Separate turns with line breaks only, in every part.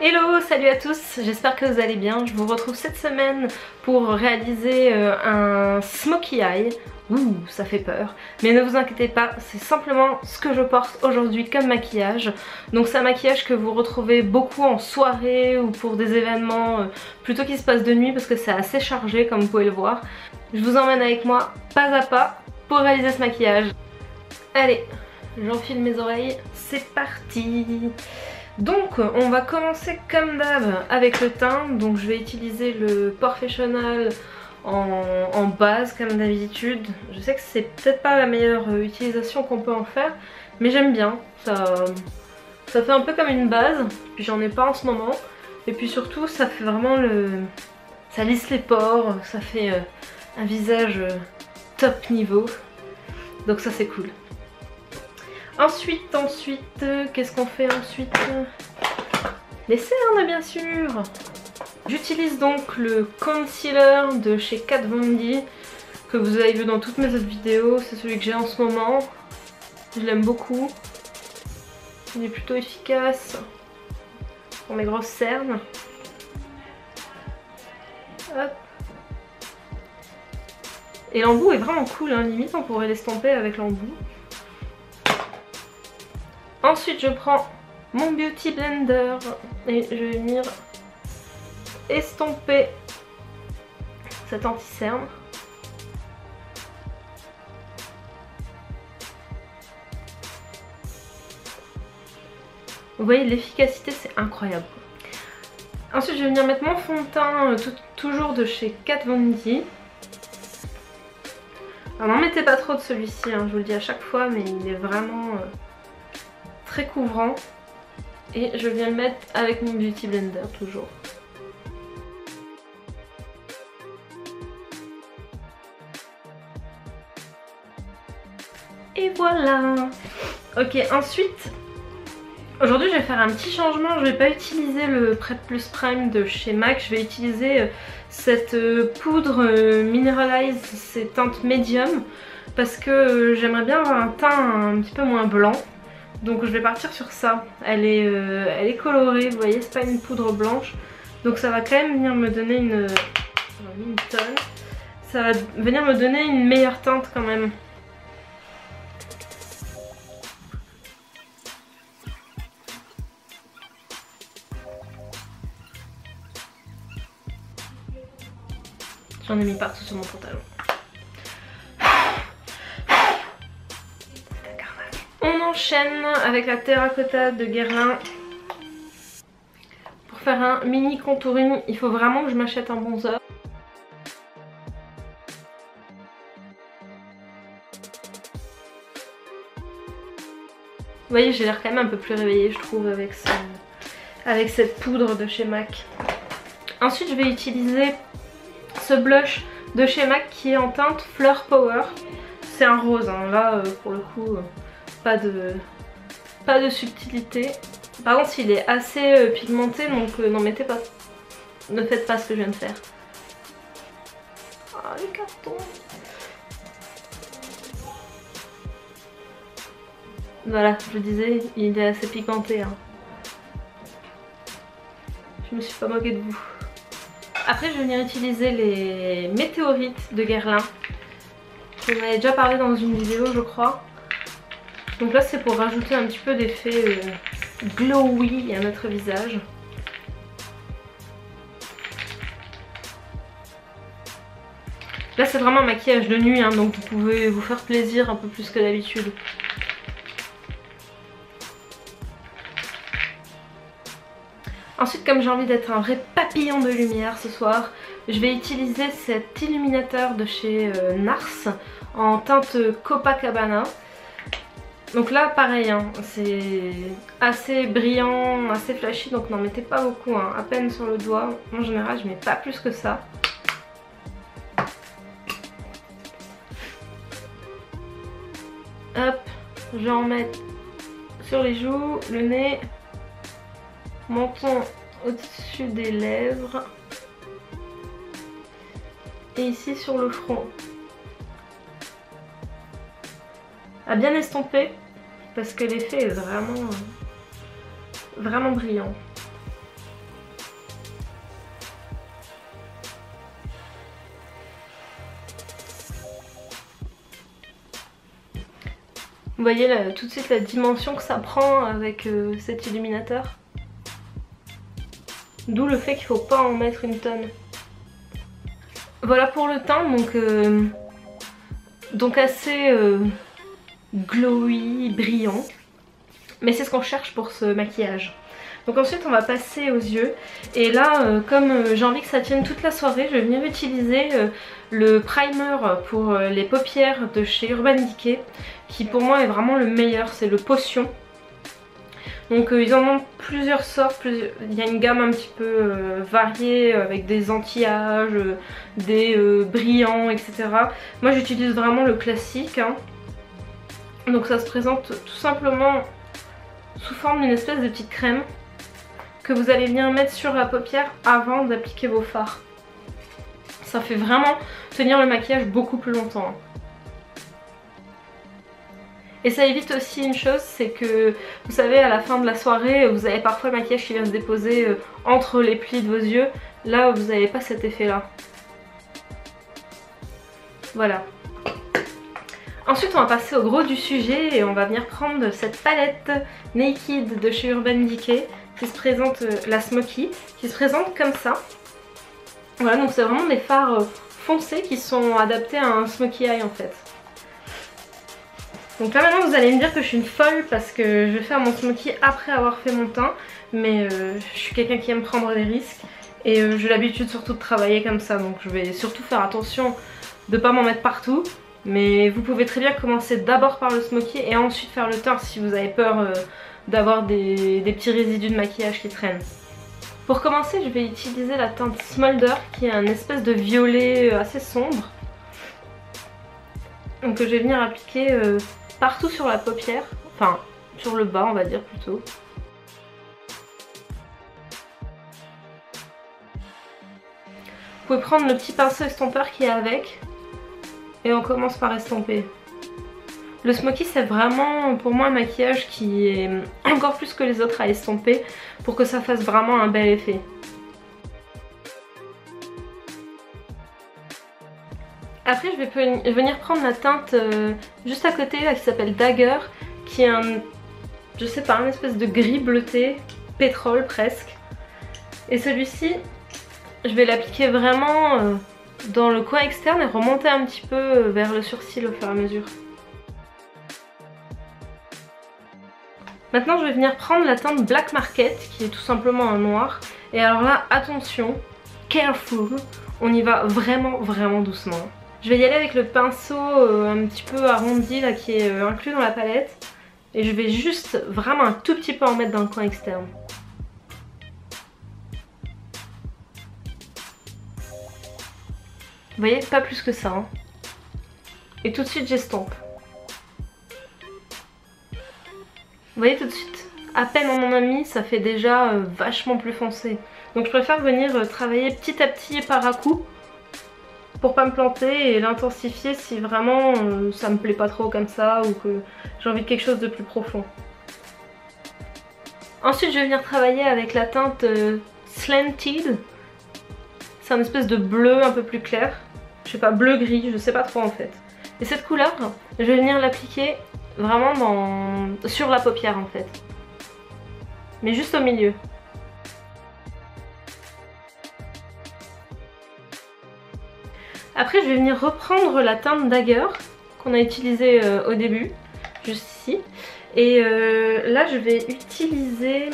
Hello, salut à tous, j'espère que vous allez bien. Je vous retrouve cette semaine pour réaliser un smokey eye. Ouh, ça fait peur. Mais ne vous inquiétez pas, c'est simplement ce que je porte aujourd'hui comme maquillage. Donc c'est un maquillage que vous retrouvez beaucoup en soirée ou pour des événements plutôt qui se passent de nuit parce que c'est assez chargé comme vous pouvez le voir. Je vous emmène avec moi pas à pas pour réaliser ce maquillage. Allez, j'enfile mes oreilles, c'est parti. Donc on va commencer comme d'hab avec le teint. Donc je vais utiliser le Porefessional en base comme d'habitude. Je sais que c'est peut-être pas la meilleure utilisation qu'on peut en faire, mais j'aime bien. Ça fait un peu comme une base, puis j'en ai pas en ce moment. Et puis surtout ça fait vraiment ça lisse les pores, ça fait un visage top niveau. Donc ça c'est cool. Ensuite, qu'est-ce qu'on fait ensuite? Les cernes bien sûr. J'utilise donc le concealer de chez Kat Von D que vous avez vu dans toutes mes autres vidéos. C'est celui que j'ai en ce moment. Je l'aime beaucoup. Il est plutôt efficace pour mes grosses cernes. Hop. Et l'embout est vraiment cool, hein. Limite on pourrait l'estomper avec l'embout. Ensuite je prends mon Beauty Blender et je vais venir estomper cet anti-cerne. Vous voyez l'efficacité, c'est incroyable. Ensuite je vais venir mettre mon fond de teint toujours de chez Kat Von D. Alors n'en mettez pas trop de celui-ci, hein, je vous le dis à chaque fois, mais il est vraiment très couvrant. Et je viens le mettre avec mon Beauty Blender toujours. Et voilà. Ok, ensuite aujourd'hui je vais faire un petit changement. Je vais pas utiliser le Prep Plus Prime de chez MAC. Je vais utiliser cette poudre Mineralize, c'est teinte médium, parce que j'aimerais bien avoir un teint un petit peu moins blanc. Donc je vais partir sur ça. Elle est colorée, vous voyez, c'est pas une poudre blanche. Donc ça va quand même venir me donner une tonne. Ça va venir me donner une meilleure teinte quand même. J'en ai mis partout sur mon pantalon. On enchaîne avec la terracotta de Guerlain. Pour faire un mini contouring, il faut vraiment que je m'achète un bronzer. Vous voyez, j'ai l'air quand même un peu plus réveillée, je trouve, avec cette poudre de chez MAC. Ensuite, je vais utiliser ce blush de chez MAC qui est en teinte Fleur Power. C'est un rose, hein. Là, pour le coup... Pas de subtilité. Par contre il est assez pigmenté, donc n'en mettez pas. Ne faites pas ce que je viens de faire. Ah, le carton. Voilà, je disais, il est assez pigmenté, hein. Je me suis pas moquée de vous. Après je vais venir utiliser les météorites de Guerlain. Je vous en avais déjà parlé dans une vidéo je crois. Donc là c'est pour rajouter un petit peu d'effet glowy à notre visage. Là c'est vraiment un maquillage de nuit, hein, donc vous pouvez vous faire plaisir un peu plus que d'habitude. Ensuite, comme j'ai envie d'être un vrai papillon de lumière ce soir, je vais utiliser cet illuminateur de chez NARS en teinte Copacabana. Donc là pareil, hein, c'est assez brillant, assez flashy, donc n'en mettez pas beaucoup, hein, à peine sur le doigt. En général je mets pas plus que ça. Hop, je vais en mettre sur les joues, le nez, menton au-dessus des lèvres et ici sur le front. À bien estomper parce que l'effet est vraiment brillant. Vous voyez là, tout de suite la dimension que ça prend avec cet illuminateur. D'où le fait qu'il faut pas en mettre une tonne. Voilà pour le teint, donc assez glowy, brillant. Mais c'est ce qu'on cherche pour ce maquillage. Donc ensuite on va passer aux yeux. Et là, comme j'ai envie que ça tienne toute la soirée, je vais venir utiliser le primer pour les paupières de chez Urban Decay, qui pour moi est vraiment le meilleur, c'est le Potion. Donc ils en ont plusieurs sortes, il y a une gamme un petit peu variée avec des anti-âges, des brillants, etc. Moi j'utilise vraiment le classique, hein. Donc ça se présente tout simplement sous forme d'une espèce de petite crème que vous allez venir mettre sur la paupière avant d'appliquer vos fards. Ça fait vraiment tenir le maquillage beaucoup plus longtemps. Et ça évite aussi une chose, c'est que vous savez à la fin de la soirée, vous avez parfois le maquillage qui vient se déposer entre les plis de vos yeux. Là vous n'avez pas cet effet là. Voilà. Ensuite on va passer au gros du sujet et on va venir prendre cette palette Naked de chez Urban Decay qui se présente, la Smoky, qui se présente comme ça. Voilà, donc c'est vraiment des fards foncés qui sont adaptés à un smokey eye en fait. Donc là maintenant vous allez me dire que je suis une folle parce que je vais faire mon smokey après avoir fait mon teint. Mais je suis quelqu'un qui aime prendre des risques et j'ai l'habitude surtout de travailler comme ça. Donc je vais surtout faire attention de ne pas m'en mettre partout. Mais vous pouvez très bien commencer d'abord par le smokey et ensuite faire le teint si vous avez peur d'avoir des petits résidus de maquillage qui traînent. Pour commencer je vais utiliser la teinte Smolder qui est un espèce de violet assez sombre. Donc je vais venir appliquer partout sur la paupière, enfin sur le bas on va dire plutôt. Vous pouvez prendre le petit pinceau estompeur qui est avec et on commence par estomper. Le smokey c'est vraiment pour moi un maquillage qui est encore plus que les autres à estomper pour que ça fasse vraiment un bel effet. Après je vais venir prendre la teinte juste à côté là qui s'appelle Dagger, qui est un, je sais pas, une espèce de gris bleuté, pétrole presque. Et celui-ci, je vais l'appliquer vraiment dans le coin externe et remonter un petit peu vers le sourcil au fur et à mesure. Maintenant je vais venir prendre la teinte Black Market qui est tout simplement un noir. Et alors là attention, careful, on y va vraiment doucement. Je vais y aller avec le pinceau un petit peu arrondi là qui est inclus dans la palette. Et je vais juste vraiment un tout petit peu en mettre dans le coin externe. Vous voyez, pas plus que ça. Hein. Et tout de suite j'estompe. Vous voyez tout de suite, à peine on en a mis, ça fait déjà vachement plus foncé. Donc je préfère venir travailler petit à petit et par à coup pour pas me planter et l'intensifier si vraiment ça me plaît pas trop comme ça ou que j'ai envie de quelque chose de plus profond. Ensuite je vais venir travailler avec la teinte Slanted. C'est un espèce de bleu un peu plus clair. Je sais pas, bleu-gris, je sais pas trop en fait. Et cette couleur, je vais venir l'appliquer vraiment sur la paupière en fait. Mais juste au milieu. Après je vais venir reprendre la teinte Dagger qu'on a utilisée au début, juste ici. Et là je vais utiliser,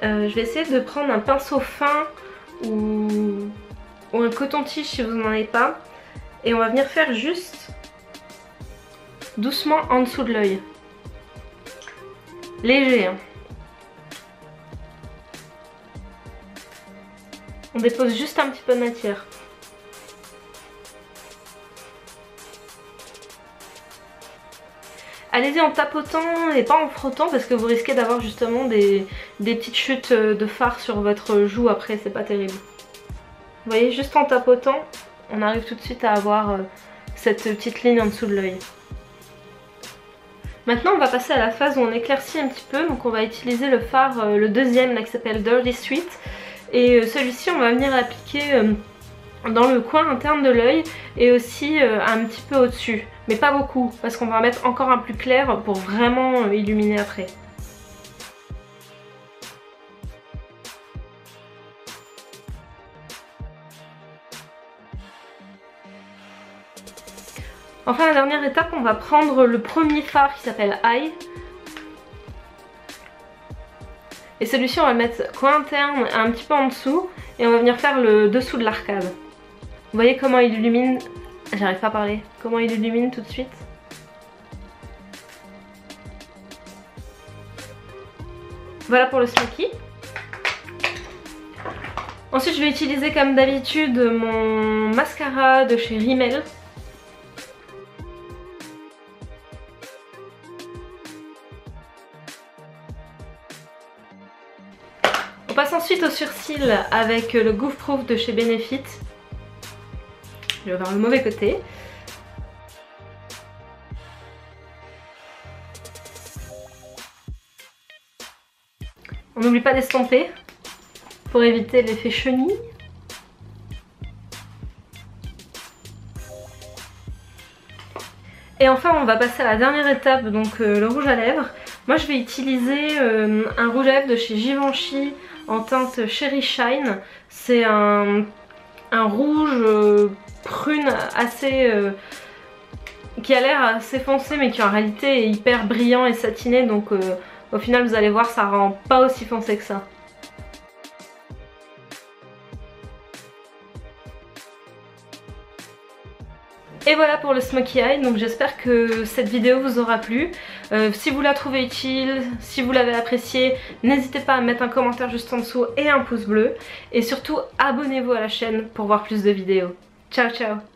je vais essayer de prendre un pinceau fin ou un coton-tige si vous n'en avez pas. Et on va venir faire juste doucement en dessous de l'œil. Léger. Hein. On dépose juste un petit peu de matière. Allez-y en tapotant et pas en frottant parce que vous risquez d'avoir justement des petites chutes de fard sur votre joue après, c'est pas terrible. Vous voyez, juste en tapotant, on arrive tout de suite à avoir cette petite ligne en dessous de l'œil. Maintenant on va passer à la phase où on éclaircit un petit peu, donc on va utiliser le fard, le deuxième là qui s'appelle Dirty Sweet. Et celui-ci on va venir l'appliquer dans le coin interne de l'œil et aussi un petit peu au-dessus. mais pas beaucoup parce qu'on va en mettre encore un plus clair pour vraiment illuminer après. Enfin, la dernière étape, on va prendre le premier fard qui s'appelle Eye. Et celui-ci, on va le mettre coin interne un petit peu en dessous et on va venir faire le dessous de l'arcade. Vous voyez comment il illumine, j'arrive pas à parler, comment il illumine tout de suite. Voilà pour le smoky. Ensuite, je vais utiliser comme d'habitude mon mascara de chez Rimmel. On passe ensuite au sourcil avec le Goof Proof de chez Benefit. Je vais voir le mauvais côté. On n'oublie pas d'estomper pour éviter l'effet chenille. Et enfin on va passer à la dernière étape, donc le rouge à lèvres. Moi je vais utiliser un rouge à lèvres de chez Givenchy en teinte Cherry Shine. C'est un rouge prune assez qui a l'air assez foncé mais qui en réalité est hyper brillant et satiné, donc au final vous allez voir, ça rend pas aussi foncé que ça. Et voilà pour le smokey eye, donc j'espère que cette vidéo vous aura plu. Si vous la trouvez utile, si vous l'avez appréciée, n'hésitez pas à mettre un commentaire juste en dessous et un pouce bleu. Et surtout, abonnez-vous à la chaîne pour voir plus de vidéos. Ciao ciao!